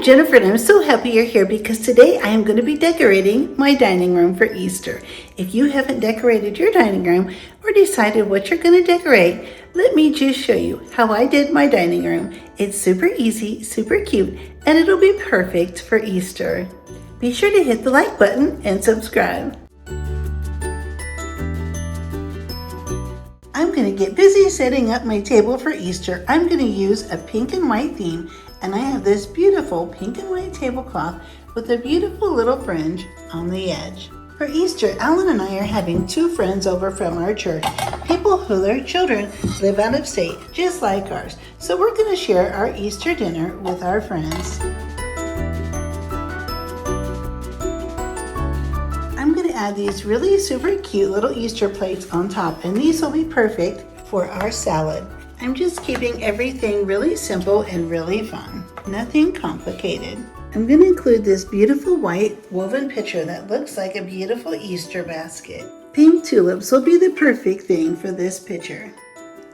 I'm Jennifer and I'm so happy you're here because today I am going to be decorating my dining room for Easter. If you haven't decorated your dining room or decided what you're going to decorate, let me just show you how I did my dining room. It's super easy, super cute, and it'll be perfect for Easter. Be sure to hit the like button and subscribe. I'm going to get busy setting up my table for Easter. I'm going to use a pink and white theme, and I have this beautiful pink and white tablecloth with a beautiful little fringe on the edge. For Easter, Alan and I are having 2 friends over from our church, people who their children live out of state, just like ours. So we're going to share our Easter dinner with our friends. I'm going to add these really super cute little Easter plates on top, and these will be perfect for our salad. I'm just keeping everything really simple and really fun. Nothing complicated. I'm going to include this beautiful white woven picture that looks like a beautiful Easter basket. Pink tulips will be the perfect thing for this picture.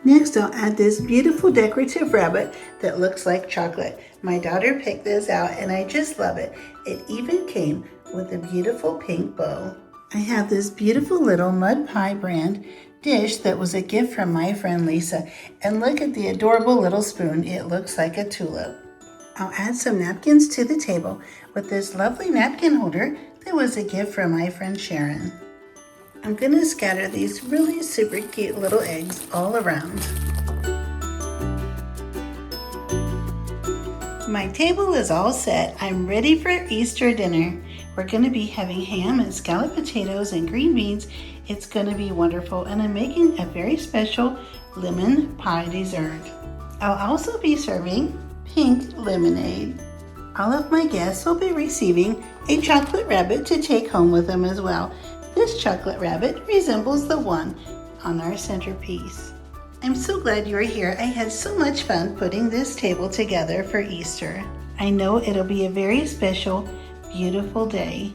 Next, I'll add this beautiful decorative rabbit that looks like chocolate. My daughter picked this out and I just love it. It even came with a beautiful pink bow. I have this beautiful little mud pie brand dish that was a gift from my friend Lisa, and look at the adorable little spoon. It looks like a tulip. I'll add some napkins to the table with this lovely napkin holder that was a gift from my friend Sharon. I'm going to scatter these really super cute little eggs all around. My table is all set. I'm ready for Easter dinner. We're going to be having ham and scalloped potatoes and green beans. It's going to be wonderful, and I'm making a very special lemon pie dessert. I'll also be serving pink lemonade. All of my guests will be receiving a chocolate rabbit to take home with them as well. This chocolate rabbit resembles the one on our centerpiece. I'm so glad you're here. I had so much fun putting this table together for Easter. I know it'll be a very special, beautiful day.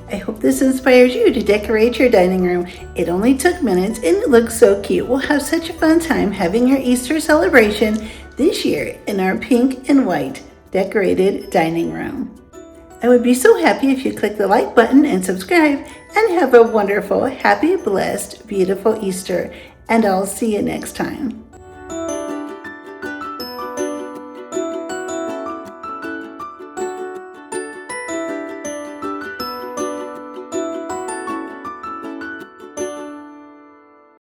I hope this inspires you to decorate your dining room. It only took minutes and it looks so cute. We'll have such a fun time having our Easter celebration this year in our pink and white decorated dining room. I would be so happy if you click the like button and subscribe, and have a wonderful, happy, blessed, beautiful Easter. And I'll see you next time.